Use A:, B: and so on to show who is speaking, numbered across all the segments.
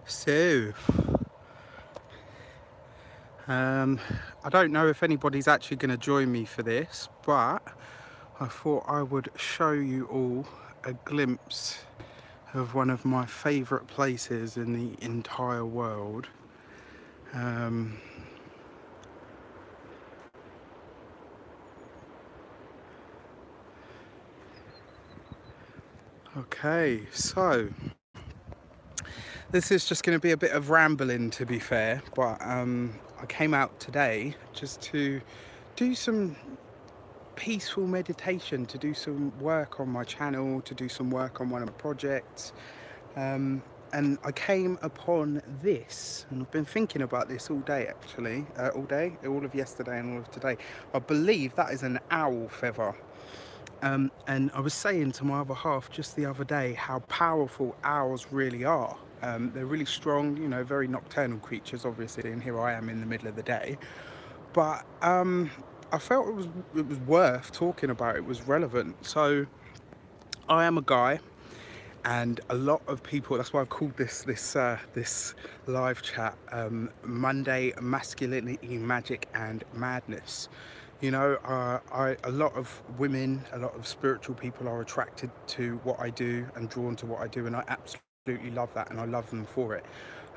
A: So, I don't know if anybody's actually going to join me for this, but I thought I would show you all a glimpse of one of my favourite places in the entire world. Okay, so this is just going to be a bit of rambling, to be fair, but I came out today just to do some peaceful meditation, to do some work on my channel, to do some work on one of my projects, and I came upon this, and I've been thinking about this all day actually, all of yesterday and all of today. I believe that is an owl feather. And I was saying to my other half just the other day how powerful owls really are. They're really strong, you know, very nocturnal creatures obviously, and here I am in the middle of the day. But I felt it was worth talking about. It was relevant. So I am a guy, and a lot of people, that's why I've called this live chat Monday Masculinity, Magic and Madness. You know, a lot of women, a lot of spiritual people are attracted to what I do and drawn to what I do, and I absolutely love that, and I love them for it.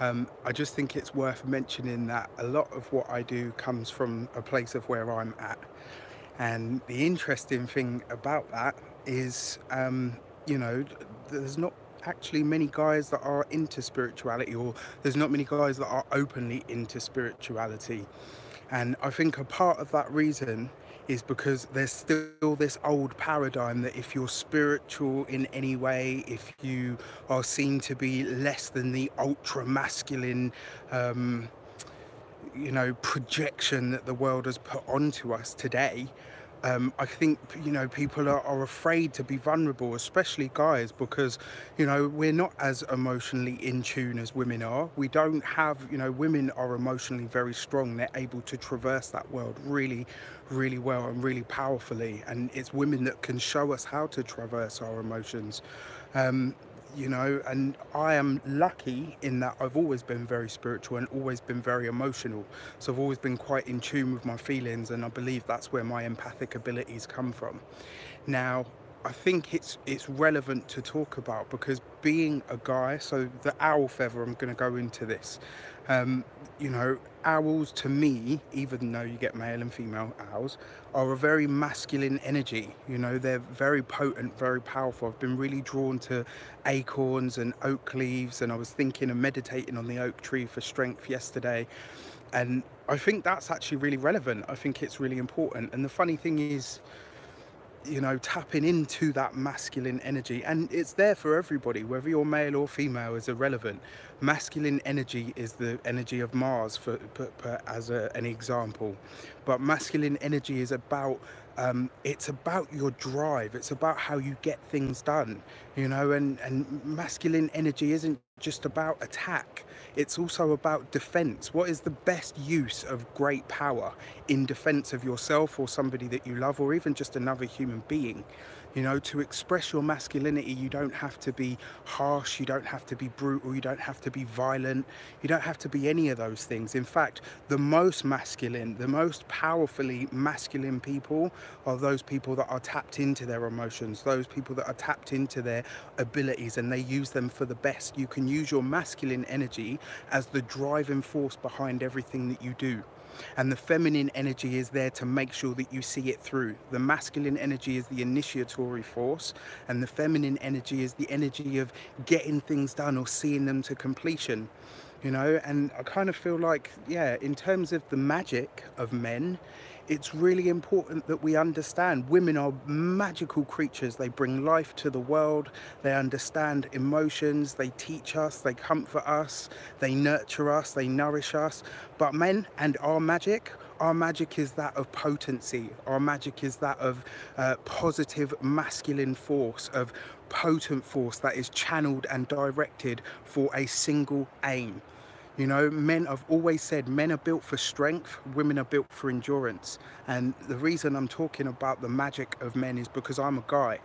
A: I just think it's worth mentioning that a lot of what I do comes from a place of where I'm at. And the interesting thing about that is, you know, there's not actually many guys that are into spirituality, or there's not many guys that are openly into spirituality. And I think a part of that reason is because there's still this old paradigm that if you're spiritual in any way, if you are seen to be less than the ultra masculine, you know, projection that the world has put onto us today, I think, you know, people are afraid to be vulnerable, especially guys, because, you know, we're not as emotionally in tune as women are. We don't have, you know, women are emotionally very strong. They're able to traverse that world really, really well and really powerfully. And it's women that can show us how to traverse our emotions. You know, and I am lucky in that I've always been very spiritual and always been very emotional. So I've always been quite in tune with my feelings, and I believe that's where my empathic abilities come from. Now, I think it's relevant to talk about because being a guy, so the owl feather, I'm going to go into this. You know, owls to me, even though you get male and female owls, are a very masculine energy. You know, they're very potent, very powerful. I've been really drawn to acorns and oak leaves, and I was thinking and meditating on the oak tree for strength yesterday. And I think that's actually really relevant. I think it's really important. And the funny thing is, you know, tapping into that masculine energy, and it's there for everybody, whether you're male or female is irrelevant. Masculine energy is the energy of Mars, as an example, but masculine energy is about it's about your drive, it's about how you get things done, you know, and masculine energy isn't just about attack, it's also about defense. What is the best use of great power? In defense of yourself or somebody that you love, or even just another human being. You know, to express your masculinity, you don't have to be harsh, you don't have to be brutal, you don't have to be violent, you don't have to be any of those things. In fact, the most masculine, the most powerfully masculine people are those people that are tapped into their emotions, those people that are tapped into their abilities, and they use them for the best. You can use your masculine energy as the driving force behind everything that you do. And the feminine energy is there to make sure that you see it through. The masculine energy is the initiatory force, and the feminine energy is the energy of getting things done or seeing them to completion. You know, and I kind of feel like, yeah, in terms of the magic of men, it's really important that we understand women are magical creatures. They bring life to the world, they understand emotions, they teach us, they comfort us, they nurture us, they nourish us. But men and our magic is that of potency. Our magic is that of positive masculine force, of potent force that is channeled and directed for a single aim. You know, men, I've always said, men are built for strength, women are built for endurance. And the reason I'm talking about the magic of men is because I'm a guy.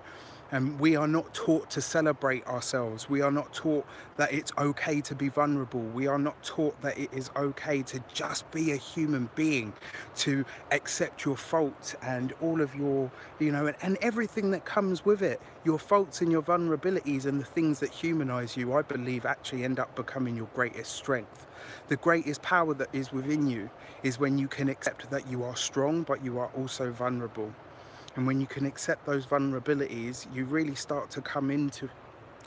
A: And we are not taught to celebrate ourselves. We are not taught that it's okay to be vulnerable. We are not taught that it is okay to just be a human being, to accept your faults and all of your, and everything that comes with it. Your faults and your vulnerabilities and the things that humanize you, I believe, actually end up becoming your greatest strength. The greatest power that is within you is when you can accept that you are strong, but you are also vulnerable. And when you can accept those vulnerabilities, you really start to come into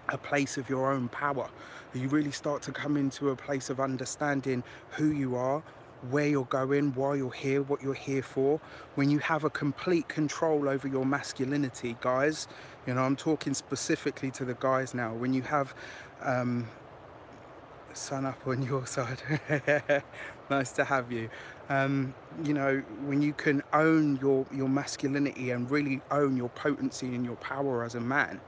A: a place of your own power. You really start to come into a place of understanding who you are, where you're going, why you're here, what you're here for. When you have a complete control over your masculinity, guys, I'm talking specifically to the guys now. When you have sun up on your side. Nice to have you. When you can own your masculinity and really own your potency and your power as a man,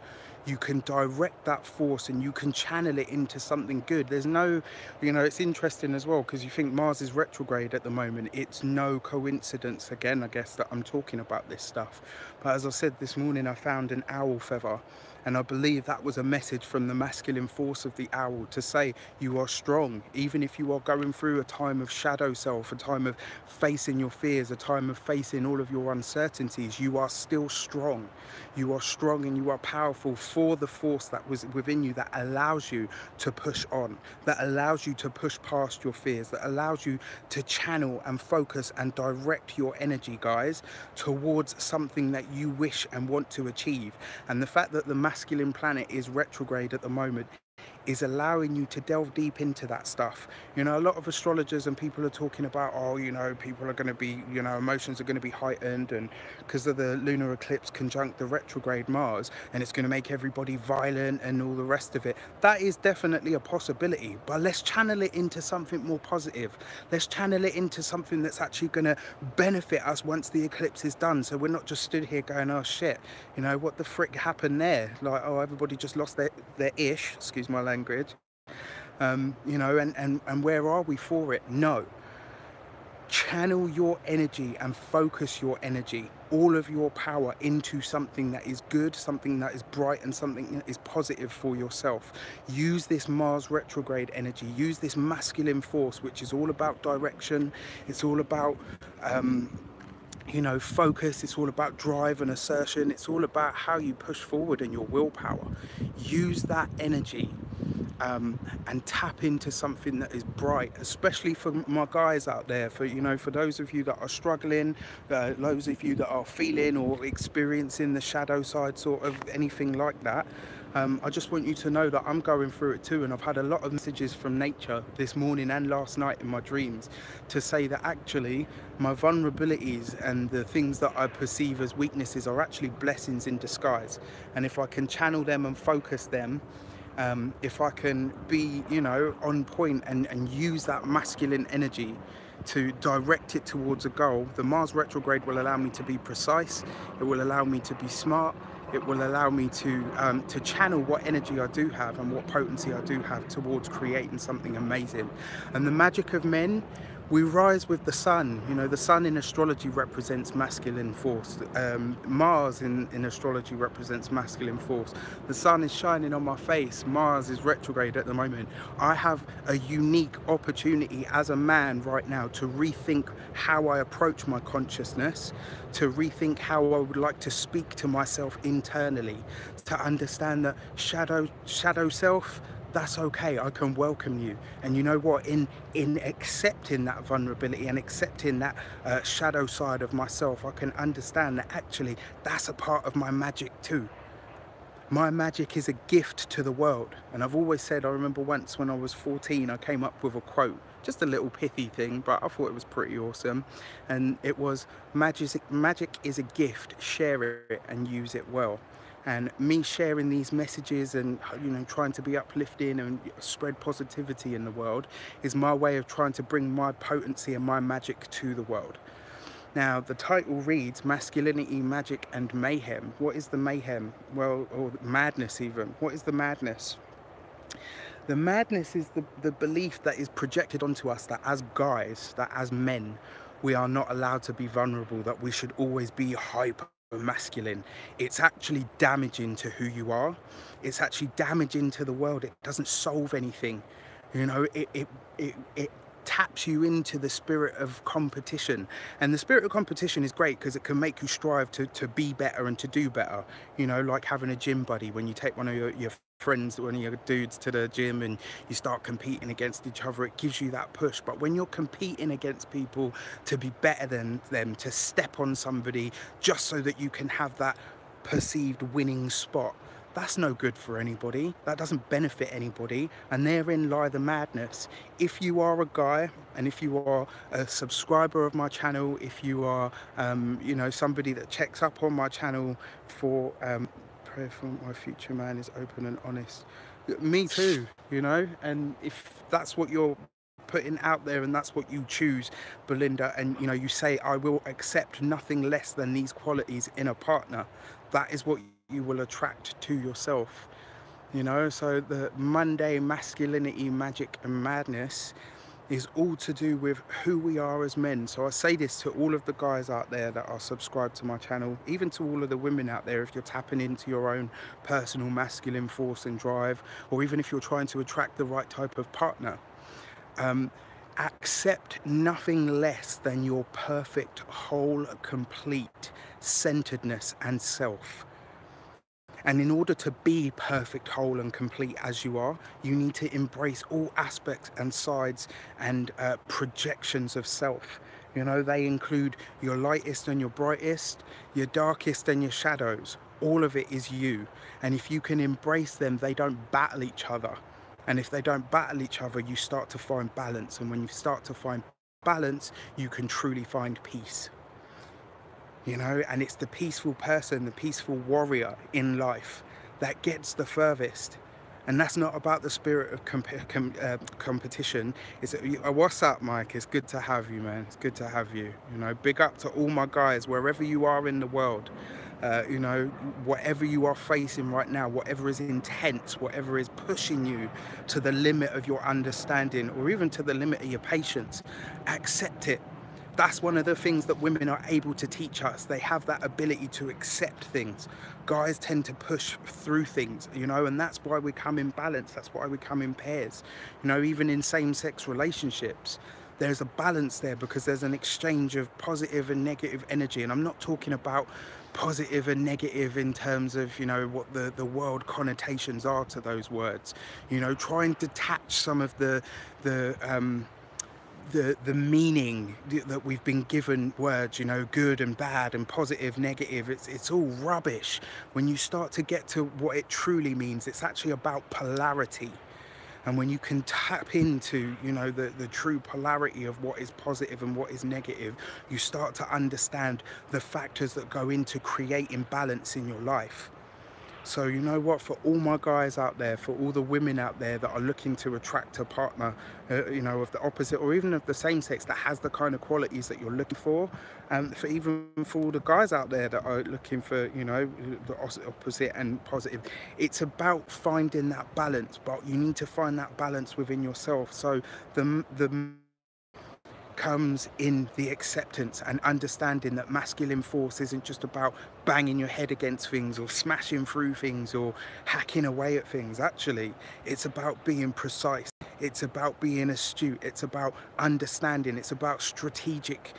A: you can direct that force and you can channel it into something good. There's no, it's interesting as well, because you think Mars is retrograde at the moment. It's no coincidence, again, I guess, that I'm talking about this stuff. But as I said this morning, I found an owl feather. And I believe that was a message from the masculine force of the owl to say you are strong, even if you are going through a time of shadow self, a time of facing your fears, a time of facing all of your uncertainties. You are still strong. You are strong and you are powerful for the force that was within you that allows you to push on, that allows you to push past your fears, that allows you to channel and focus and direct your energy, guys, towards something that you wish and want to achieve. And the fact that the masculine planet is retrograde at the moment is allowing you to delve deep into that stuff. A lot of astrologers and people are talking about, people are going to be, emotions are going to be heightened, and because of the lunar eclipse conjunct the retrograde Mars, and it's going to make everybody violent and all the rest of it. That is definitely a possibility, but let's channel it into something more positive. Let's channel it into something that's actually going to benefit us once the eclipse is done, so we're not just stood here going, oh shit, what the frick happened there? Like, oh, everybody just lost their ish, excuse my language. And where are we for it? No. Channel your energy and focus your energy, all of your power, into something that is good, something that is bright, and something that is positive for yourself. Use this Mars retrograde energy, use this masculine force, which is all about direction. It's all about focus. It's all about drive and assertion. It's all about how you push forward and your willpower. Use that energy and tap into something that is bright, especially for my guys out there, for those of you that are struggling, those of you that are feeling or experiencing the shadow side, sort of anything like that. I just want you to know that I'm going through it too, and I've had a lot of messages from nature this morning and last night in my dreams to say that actually my vulnerabilities and the things that I perceive as weaknesses are actually blessings in disguise. And if I can channel them and focus them, if I can be, on point and use that masculine energy to direct it towards a goal, the Mars retrograde will allow me to be precise. It will allow me to be smart. It will allow me to channel what energy I do have and what potency I do have towards creating something amazing. And the magic of men, we rise with the sun. The sun in astrology represents masculine force. Mars in astrology represents masculine force. The sun is shining on my face. Mars is retrograde at the moment. I have a unique opportunity as a man right now to rethink how I approach my consciousness, to rethink how I would like to speak to myself internally, to understand that shadow self, that's okay. I can welcome you. And you know what, in accepting that vulnerability and accepting that shadow side of myself, I can understand that actually that's a part of my magic too. My magic is a gift to the world. And I've always said, I remember once when I was 14, I came up with a quote, just a little pithy thing, but I thought it was pretty awesome. And it was, magic is a gift, share it and use it well. And me sharing these messages and trying to be uplifting and spread positivity in the world is my way of trying to bring my potency and my magic to the world. Now, the title reads Masculinity, Magic and Mayhem. What is the mayhem? Well, or madness even. What is the madness? The madness is the belief that is projected onto us that as guys, that as men, we are not allowed to be vulnerable, that we should always be hyper masculine, it's actually damaging to who you are. It's actually damaging to the world. It doesn't solve anything. You know, it taps you into the spirit of competition. And the spirit of competition is great because it can make you strive to be better and to do better. You know, like having a gym buddy. When you take one of your friends, one of your dudes to the gym and you start competing against each other, it gives you that push. But when you're competing against people to be better than them, to step on somebody just so that you can have that perceived winning spot, that's no good for anybody. That doesn't benefit anybody, and therein lie the madness. If you are a guy, and if you are a subscriber of my channel, if you are you know, somebody that checks up on my channel for pray for my future man is open and honest. Me too, you know. And if that's what you're putting out there and that's what you choose, Belinda, and you know, you say I will accept nothing less than these qualities in a partner, that is what you will attract to yourself. You know, so the Monday masculinity, magic and madness is all to do with who we are as men. So I say this to all of the guys out there that are subscribed to my channel, even to all of the women out there. If you're tapping into your own personal masculine force and drive, or even if you're trying to attract the right type of partner, accept nothing less than your perfect, whole, complete centeredness and self. And in order to be perfect, whole and complete as you are, you need to embrace all aspects and sides and projections of self. You know, they include your lightest and your brightest, your darkest and your shadows. All of it is you. And if you can embrace them, they don't battle each other. And if they don't battle each other, you start to find balance. And when you start to find balance, you can truly find peace. You know, and it's the peaceful person, the peaceful warrior in life that gets the furthest. And that's not about the spirit of competition. It's what's up, Mike? It's good to have you, man. It's good to have you. You know, big up to all my guys wherever you are in the world. You know, whatever you are facing right now, whatever is intense, whatever is pushing you to the limit of your understanding or even to the limit of your patience, accept it. That's one of the things that women are able to teach us. They have that ability to accept things. Guys tend to push through things, you know, and that's why we come in balance. That's why we come in pairs. You know, even in same-sex relationships, there's a balance there because there's an exchange of positive and negative energy. And I'm not talking about positive and negative in terms of, you know, what the world connotations are to those words. You know, try and detach some of the meaning that we've been given words, you know, good and bad and positive, negative. It's all rubbish. When you start to get to what it truly means, it's actually about polarity. And when you can tap into, you know, the true polarity of what is positive and what is negative, you start to understand the factors that go into creating balance in your life. So you know what, for all my guys out there, for all the women out there that are looking to attract a partner, you know, of the opposite or even of the same sex that has the kind of qualities that you're looking for, and for even for all the guys out there that are looking for, you know, the opposite and positive, it's about finding that balance. But you need to find that balance within yourself. So the comes in the acceptance and understanding that masculine force isn't just about banging your head against things or smashing through things or hacking away at things. Actually, it's about being precise. It's about being astute. It's about understanding. It's about strategic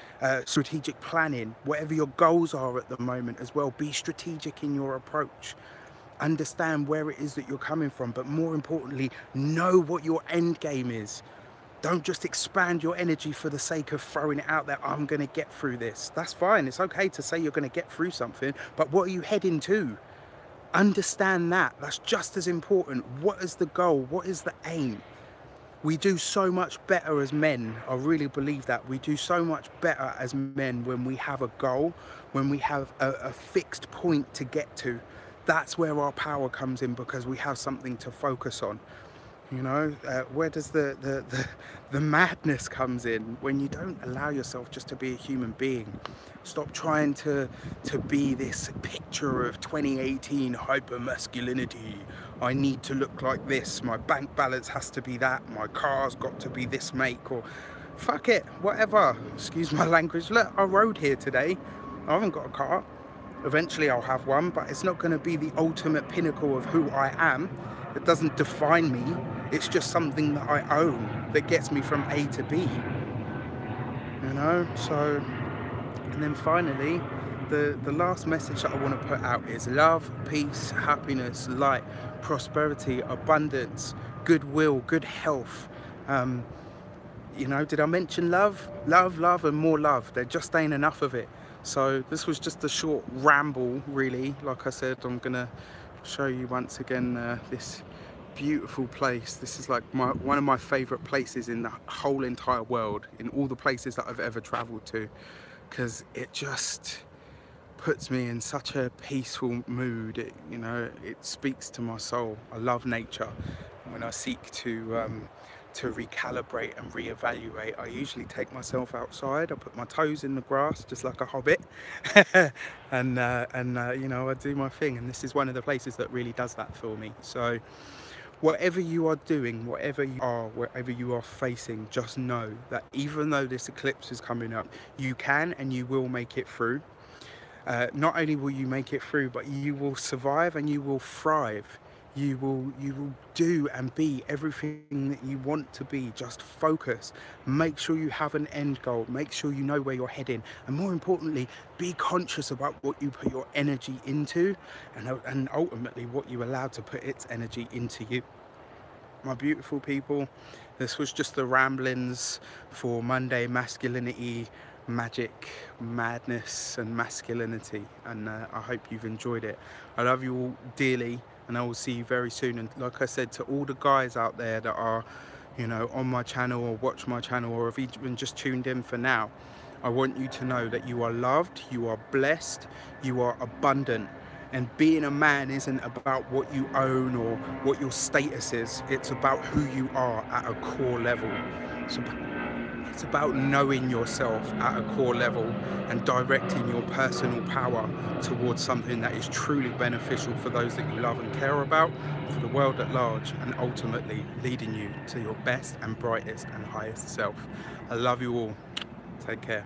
A: planning. Whatever your goals are at the moment as well, be strategic in your approach. Understand where it is that you're coming from, but more importantly, know what your end game is. Don't just expand your energy for the sake of throwing it out there. I'm going to get through this. That's fine. It's okay to say you're going to get through something, but what are you heading to? Understand that. That's just as important. What is the goal? What is the aim? We do so much better as men. I really believe that. We do so much better as men when we have a goal, when we have a fixed point to get to. That's where our power comes in because we have something to focus on. You know, where does the madness comes in? When you don't allow yourself just to be a human being. Stop trying to be this picture of 2018 hyper masculinity. I need to look like this. My bank balance has to be that. My car's got to be this make, or fuck it, whatever. Excuse my language. Look, I rode here today. I haven't got a car. Eventually I'll have one, but it's not going to be the ultimate pinnacle of who I am. It doesn't define me. It's just something that I own that gets me from A to B, you know? So, and then finally, the last message that I want to put out is love, peace, happiness, light, prosperity, abundance, goodwill, good health. You know, did I mention love? Love, love, and more love. There just ain't enough of it. So this was just a short ramble, really. Like I said, I'm gonna show you once again this beautiful place. This is like one of my favorite places in the whole entire world, in all the places that I've ever traveled to, because it just puts me in such a peaceful mood. You know, it speaks to my soul. I love nature. When I seek to recalibrate and reevaluate, I usually take myself outside. I put my toes in the grass just like a hobbit, and you know, I do my thing. And this is one of the places that really does that for me. So whatever you are doing, whatever you are, wherever you are facing, just know that even though this eclipse is coming up, you can and you will make it through. Not only will you make it through, but you will survive and you will thrive. You will do and be everything that you want to be. Just focus. Make sure you have an end goal. Make sure you know where you're heading. And more importantly, be conscious about what you put your energy into, and ultimately what you allow to put its energy into you. My beautiful people, this was just the ramblings for Monday masculinity, magic, madness, and masculinity, and I hope you've enjoyed it. I love you all dearly, and I will see you very soon. And like I said, to all the guys out there that are, you know, on my channel or watch my channel or have even just tuned in for now, I want you to know that you are loved, you are blessed, you are abundant. And being a man isn't about what you own or what your status is. It's about who you are at a core level. It's about knowing yourself at a core level and directing your personal power towards something that is truly beneficial for those that you love and care about, for the world at large, and ultimately leading you to your best and brightest and highest self. I love you all. Take care.